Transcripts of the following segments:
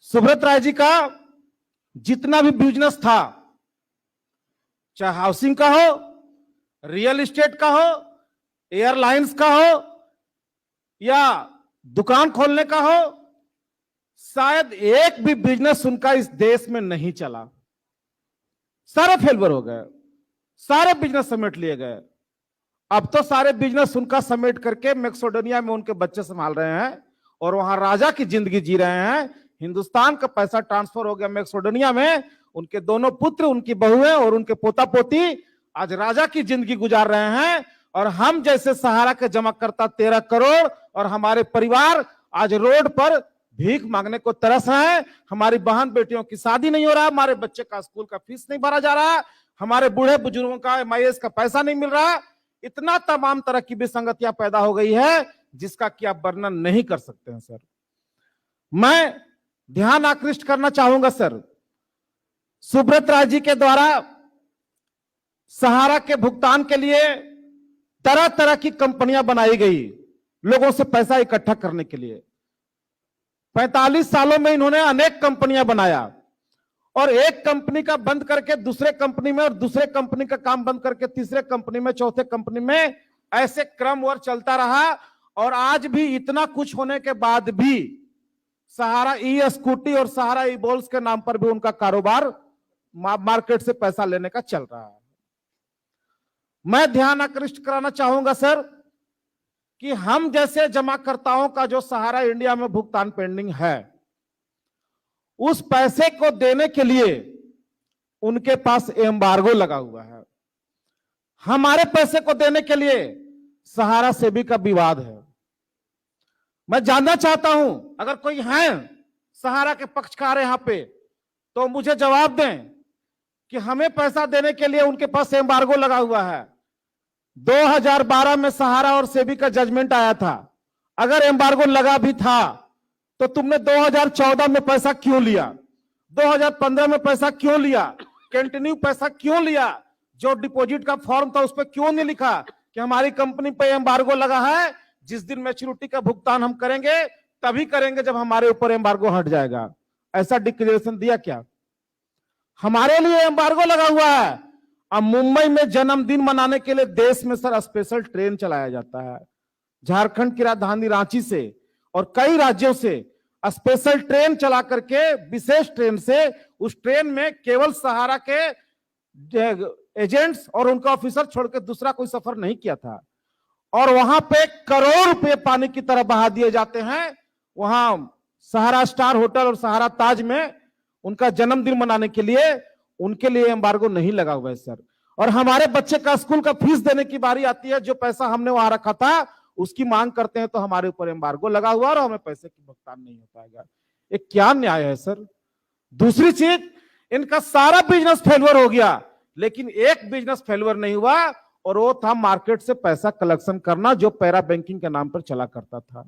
सुब्रत राय जी का जितना भी बिजनेस था, चाहे हाउसिंग का हो, रियल एस्टेट का हो, एयरलाइंस का हो या दुकान खोलने का हो, शायद एक भी बिजनेस उनका इस देश में नहीं चला। सारे फेलवर हो गए, सारे बिजनेस समेट लिए गए। अब तो सारे बिजनेस उनका समेट करके मैक्सिडोनिया में उनके बच्चे संभाल रहे हैं और वहां राजा की जिंदगी जी रहे हैं। हिंदुस्तान का पैसा ट्रांसफर हो गया मैक्सिडोनिया में, उनके दोनों पुत्र, उनकी बहुएं और उनके पोता पोती आज राजा की जिंदगी गुजार रहे हैं। और हम जैसे सहारा के जमाकर्ता 13 करोड़ और हमारे परिवार आज रोड पर भीख मांगने को तरस रहे हैं। हमारी बहन बेटियों की शादी नहीं हो रहा, हमारे बच्चे का स्कूल का फीस नहीं भरा जा रहा, हमारे बूढ़े बुजुर्गों का MIS का पैसा नहीं मिल रहा। इतना तमाम तरह की विसंगतियां पैदा हो गई है जिसका कि आप वर्णन नहीं कर सकते हैं सर। मैं ध्यान आकृष्ट करना चाहूंगा सर, सुब्रत राय जी के द्वारा सहारा के भुगतान के लिए तरह तरह की कंपनियां बनाई गई लोगों से पैसा इकट्ठा करने के लिए। 45 सालों में इन्होंने अनेक कंपनियां बनाया और एक कंपनी का बंद करके दूसरे कंपनी में और दूसरे कंपनी का काम बंद करके तीसरे कंपनी में, चौथे कंपनी में, ऐसे क्रमवार चलता रहा। और आज भी इतना कुछ होने के बाद भी सहारा ई स्कूटी और सहारा ई बॉल्स के नाम पर भी उनका कारोबार मार्केट से पैसा लेने का चल रहा है। मैं ध्यान आकृष्ट कराना चाहूंगा सर कि हम जैसे जमाकर्ताओं का जो सहारा इंडिया में भुगतान पेंडिंग है, उस पैसे को देने के लिए उनके पास एम्बार्गो लगा हुआ है। हमारे पैसे को देने के लिए सहारा से भी का विवाद है। मैं जानना चाहता हूं, अगर कोई है सहारा के पक्षकार यहां पे, तो मुझे जवाब दें कि हमें पैसा देने के लिए उनके पास एम्बार्गो लगा हुआ है। 2012 में सहारा और सेबी का जजमेंट आया था। अगर एम्बार्गो लगा भी था तो तुमने 2014 में पैसा क्यों लिया, 2015 में पैसा क्यों लिया, कंटिन्यू पैसा क्यों लिया? जो डिपॉजिट का फॉर्म था उस पर क्यों नहीं लिखा कि हमारी कंपनी पे एम्बार्गो लगा है, जिस दिन मैच्योरिटी का भुगतान हम करेंगे तभी करेंगे जब हमारे ऊपर एम्बार्गो हट जाएगा। ऐसा डिक्लेरेशन दिया क्या? हमारे लिए एम्बार्गो लगा हुआ है। अब मुंबई में जन्मदिन मनाने के लिए देश में सर स्पेशल ट्रेन चलाया जाता है, झारखंड की राजधानी रांची से और कई राज्यों से स्पेशल ट्रेन चला करके, विशेष ट्रेन से, उस ट्रेन में केवल सहारा के एजेंट्स और उनका ऑफिसर छोड़ के दूसरा कोई सफर नहीं किया था। और वहां पे करोड़ रुपए पानी की तरह बहा दिए जाते हैं। वहां सहारा स्टार होटल और सहारा ताज में उनका जन्मदिन मनाने के लिए उनके लिए एम्बार्गो नहीं लगा हुआ है सर। और हमारे बच्चे का स्कूल का फीस देने की बारी आती है, जो पैसा हमने वहां रखा था उसकी मांग करते हैं तो हमारे ऊपर एम्बार्गो लगा हुआ और हमें पैसे की भुगतान नहीं हो पाएगा। ये क्या न्याय है सर? दूसरी चीज, इनका सारा बिजनेस फेलवर हो गया, लेकिन एक बिजनेस फेलवर नहीं हुआ और वो था मार्केट से पैसा कलेक्शन करना, जो पैरा बैंकिंग के नाम पर चला करता था।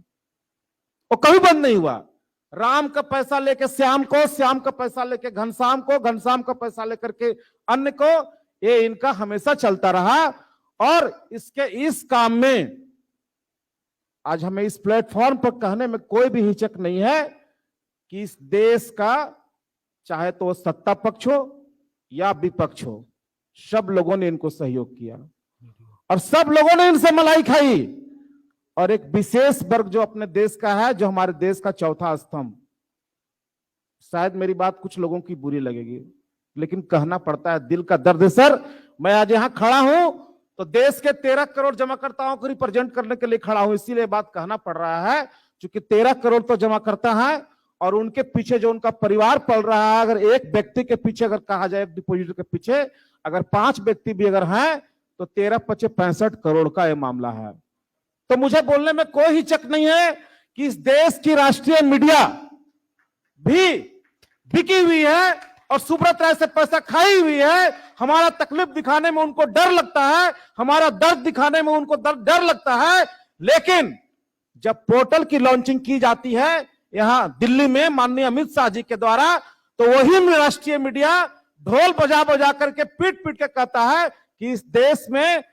वो कभी बंद नहीं हुआ। राम का पैसा लेके श्याम को, श्याम का पैसा लेके घनश्याम को, घनश्याम का पैसा लेकर के अन्य को, ये इनका हमेशा चलता रहा। और इसके इस काम में आज हमें इस प्लेटफॉर्म पर कहने में कोई भी हिचक नहीं है कि इस देश का, चाहे तो सत्ता पक्ष हो या विपक्ष हो, सब लोगों ने इनको सहयोग किया और सब लोगों ने इनसे मलाई खाई। और एक विशेष वर्ग जो अपने देश का है, जो हमारे देश का चौथा स्तंभ, शायद मेरी बात कुछ लोगों की बुरी लगेगी लेकिन कहना पड़ता है, दिल का दर्द है सर। मैं आज यहां खड़ा हूं तो देश के 13 करोड़ जमाकर्ताओं को रिप्रेजेंट करने के लिए खड़ा हूं, इसीलिए बात कहना पड़ रहा है। क्योंकि 13 करोड़ तो जमाकर्ता है और उनके पीछे जो उनका परिवार पल रहा है, अगर एक व्यक्ति के पीछे अगर कहा जाए, डिपोजिटर के पीछे अगर 5 व्यक्ति भी अगर हैं तो 13 × 5 = 65 करोड़ का यह मामला है। तो मुझे बोलने में कोई हिचक नहीं है कि इस देश की राष्ट्रीय मीडिया भी बिकी हुई है और सुब्रत राय से पैसा खाई हुई है। हमारा तकलीफ दिखाने में उनको डर लगता है, हमारा दर्द दिखाने में उनको डर लगता है। लेकिन जब पोर्टल की लॉन्चिंग की जाती है यहां दिल्ली में माननीय अमित शाह जी के द्वारा, तो वही राष्ट्रीय मीडिया ढोल बजा बजा करके पीट पीट के कहता है कि इस देश में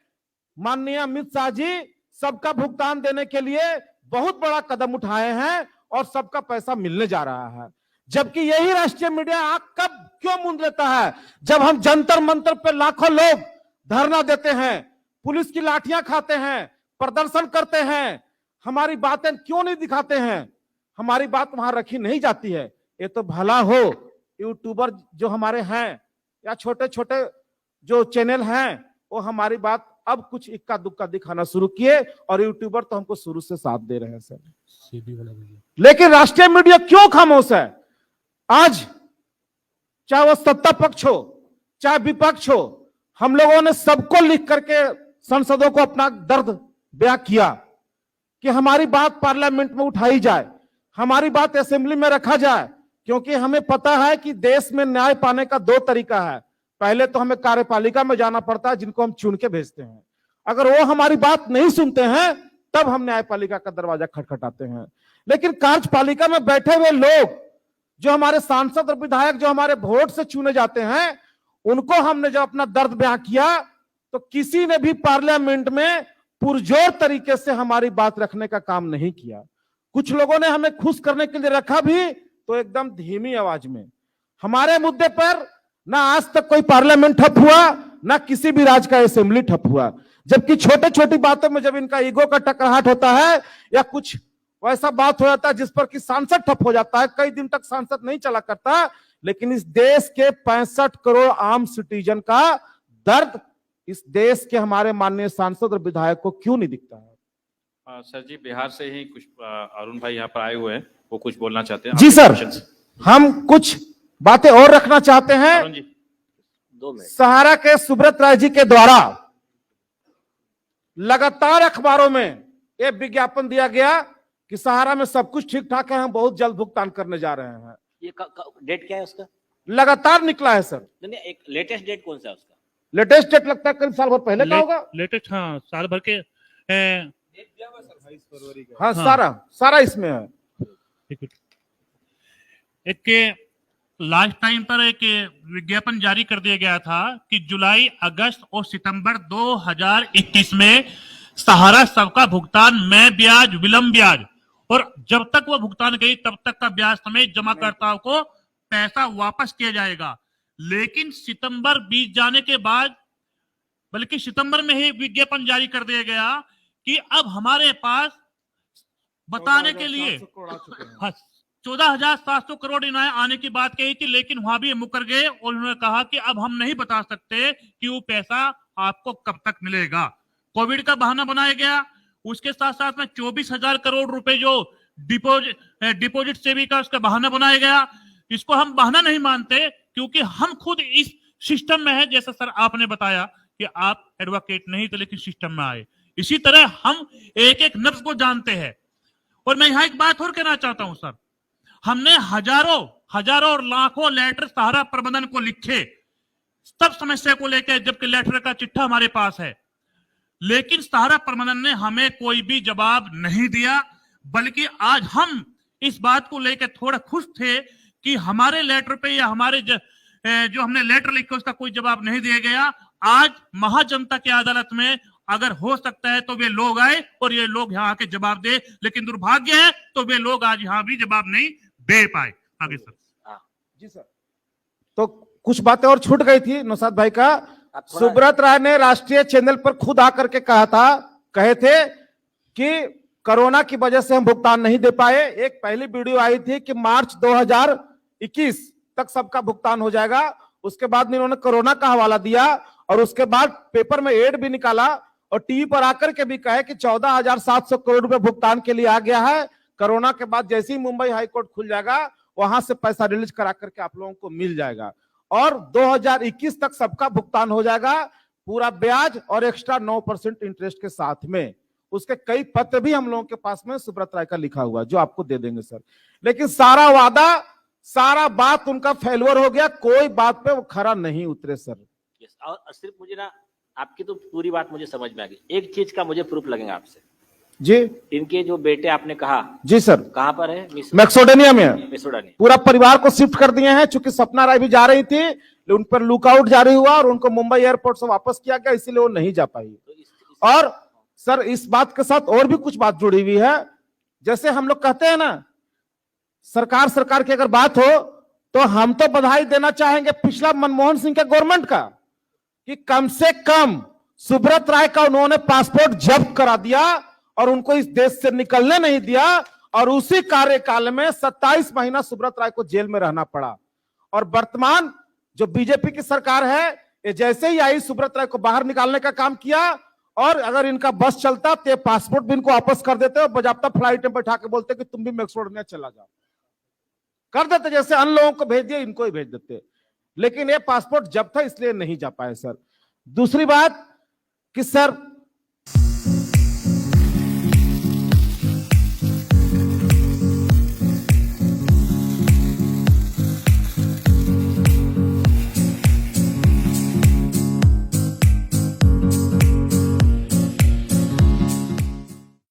माननीय अमित शाह जी सबका भुगतान देने के लिए बहुत बड़ा कदम उठाए हैं और सबका पैसा मिलने जा रहा है। जबकि यही राष्ट्रीय मीडिया आंख कब क्यों मूंद लेता है? जब हम जंतर मंतर पे लाखों लोग धरना देते हैं, पुलिस की लाठियां खाते हैं, प्रदर्शन करते हैं, हमारी बातें क्यों नहीं दिखाते हैं? हमारी बात वहां रखी नहीं जाती है। ये तो भला हो यूट्यूबर जो हमारे हैं या छोटे छोटे जो चैनल हैं, वो हमारी बात अब कुछ इक्का दुक्का दिखाना शुरू किए, और यूट्यूबर तो हमको शुरू से साथ दे रहे हैं सर। लेकिन राष्ट्रीय मीडिया क्यों खामोश है? आज चाहे वो सत्ता पक्ष हो चाहे विपक्ष हो, हम लोगों ने सबको लिख करके सांसदों को अपना दर्द बयां किया कि हमारी बात पार्लियामेंट में उठाई जाए, हमारी बात असेंबली में रखा जाए, क्योंकि हमें पता है कि देश में न्याय पाने का दो तरीका है। पहले तो हमें कार्यपालिका में जाना पड़ता है, जिनको हम चुन के भेजते हैं। अगर वो हमारी बात नहीं सुनते हैं, तब हम न्यायपालिका का दरवाजा खटखटाते हैं। लेकिन कार्यपालिका में बैठे हुए लोग, जो हमारे सांसद और विधायक, जो हमारे वोट से चुने जाते हैं, उनको हमने जब अपना दर्द बयां किया, तो किसी ने भी पार्लियामेंट में पुरजोर तरीके से हमारी बात रखने का काम नहीं किया। कुछ लोगों ने हमें खुश करने के लिए रखा भी, तो एकदम धीमी आवाज में। हमारे मुद्दे पर ना आज तक कोई पार्लियामेंट ठप हुआ, ना किसी भी राज्य का असेंबली ठप हुआ। जबकि छोटे छोटी बातों में जब इनका ईगो का टकराहट होता है, या कुछ वैसा बात हो जाता है जिस पर कि सांसद ठप हो जाता है, कई दिन तक सांसद नहीं चला करता। लेकिन इस देश के 65 करोड़ आम सिटीजन का दर्द इस देश के हमारे माननीय सांसद और विधायक को क्यों नहीं दिखता है? सर जी, बिहार से ही कुछ अरुण भाई यहाँ पर आए हुए हैं, वो कुछ बोलना चाहते हैं। जी सर, हम कुछ बातें और रखना चाहते हैं। अरुण जी, 2 मिनट। सहारा के सुब्रत राय जी के द्वारा लगातार अखबारों में यह विज्ञापन दिया गया कि सहारा में सब कुछ ठीक ठाक है, हम बहुत जल्द भुगतान करने जा रहे हैं। ये डेट क्या है उसका? लगातार निकला है सर। नहीं, एक लेटेस्ट डेट कौन सा है उसका? लेटेस्ट डेट लगता है करीब साल भर पहले का होगा। लेटेस्ट, हाँ, साल भर के हाँ, सारा इसमें है। एक लास्ट टाइम पर एक विज्ञापन जारी कर दिया गया था कि जुलाई, अगस्त और सितंबर 2021 में सहारा सबका भुगतान में ब्याज, विलंब ब्याज, और जब तक वो भुगतान गई तब तक का ब्याज समेत जमाकर्ताओं को पैसा वापस किया जाएगा। लेकिन सितंबर बीत जाने के बाद, बल्कि सितंबर में ही विज्ञापन जारी कर दिया गया कि अब हमारे पास बताने के लिए 14,700 करोड़ इनाम आने की बात कही थी, लेकिन वहां भी मुकर गए और उन्होंने कहा कि अब हम नहीं बता सकते कि वो पैसा आपको कब तक मिलेगा। कोविड का बहाना बनाया गया। उसके साथ साथ में 24,000 करोड़ रुपए जो डिपॉजिट सेविंग का, उसका बहाना बनाया गया। इसको हम बहाना नहीं मानते, क्योंकि हम खुद इस सिस्टम में है। जैसा सर आपने बताया कि आप एडवोकेट नहीं थे लेकिन सिस्टम में आए, इसी तरह हम एक एक नफ्स को जानते हैं। और मैं यहां एक बात और कहना चाहता हूं सर, हमने हजारों और लाखों लेटर सहारा प्रबंधन को लिखे सब समस्या को लेकर, जबकि लेटर का चिट्ठा हमारे पास है, लेकिन सहारा प्रबंधन ने हमें कोई भी जवाब नहीं दिया। बल्कि आज हम इस बात को लेकर थोड़ा खुश थे कि हमारे लेटर पे या हमारे जो हमने लेटर लिखे उसका कोई जवाब नहीं दिया गया। आज महाजनता की अदालत में अगर हो सकता है तो वे लोग आए और ये लोग यहाँ आके जवाब दे, लेकिन दुर्भाग्य है तो वे लोग आज यहाँ भी जवाब नहीं दे पाए। आगे सर। जी सर, तो कुछ बातें और छूट गई थी नौशाद भाई का। सुब्रत राय ने राष्ट्रीय चैनल पर खुद आकर के कहे थे कि कोरोना की वजह से हम भुगतान नहीं दे पाए। एक पहली वीडियो आई थी कि मार्च 2021 तक सबका भुगतान हो जाएगा। उसके बाद इन्होंने कोरोना का हवाला दिया और उसके बाद पेपर में एड भी निकाला और टीवी पर आकर के भी कहे कि 14,700 करोड़ रुपए भुगतान के लिए आ गया है। कोरोना के बाद जैसे ही मुंबई हाईकोर्ट खुल जाएगा, वहां से पैसा रिलीज करा करके आप लोगों को मिल जाएगा और 2021 तक सबका भुगतान हो जाएगा, पूरा ब्याज और एक्स्ट्रा 9% इंटरेस्ट के साथ में। उसके कई पत्र भी हम लोगों के पास में सुब्रत राय का लिखा हुआ, जो आपको दे देंगे सर। लेकिन सारा वादा, सारा बात उनका फेल्योर हो गया, कोई बात पे वो खरा नहीं उतरे सर। और सिर्फ मुझे ना, आपकी तो पूरी बात मुझे समझ में आ गई। एक चीज का मुझे प्रूफ लगेगा आपसे जी। इनके जो बेटे आपने कहा, जी सर, कहाँ पर है? मैक्सिडोनिया में। मैक्सिडोनिया पूरा परिवार को शिफ्ट कर दिए हैं, चूंकि सपना राय भी जा रही थी, उन पर लुकआउट जारी हुआ और उनको मुंबई एयरपोर्ट से वापस किया गया, इसीलिए वो नहीं जा पाई। और सर इस बात के साथ और भी कुछ बात जुड़ी हुई है। जैसे हम लोग कहते हैं ना सरकार की अगर बात हो तो हम तो बधाई देना चाहेंगे पिछला मनमोहन सिंह के गवर्नमेंट का कि कम से कम सुब्रत राय का उन्होंने पासपोर्ट जब्त करा दिया और उनको इस देश से निकलने नहीं दिया और उसी कार्यकाल में 27 महीना सुब्रत राय को जेल में रहना पड़ा। और वर्तमान जो बीजेपी की सरकार है, ये जैसे ही आई सुब्रत राय को बाहर निकालने का काम किया और अगर इनका बस चलता तो पासपोर्ट भी इनको वापस कर देते और बाजाप्ता फ्लाइट में बैठा के बोलते कि तुम भी मैक्सिकोडोनिया चला जाओ, कर देते। जैसे अन्य लोगों को भेज दिया इनको ही भेज देते, लेकिन ये पासपोर्ट जब था इसलिए नहीं जा पाए सर। दूसरी बात कि सर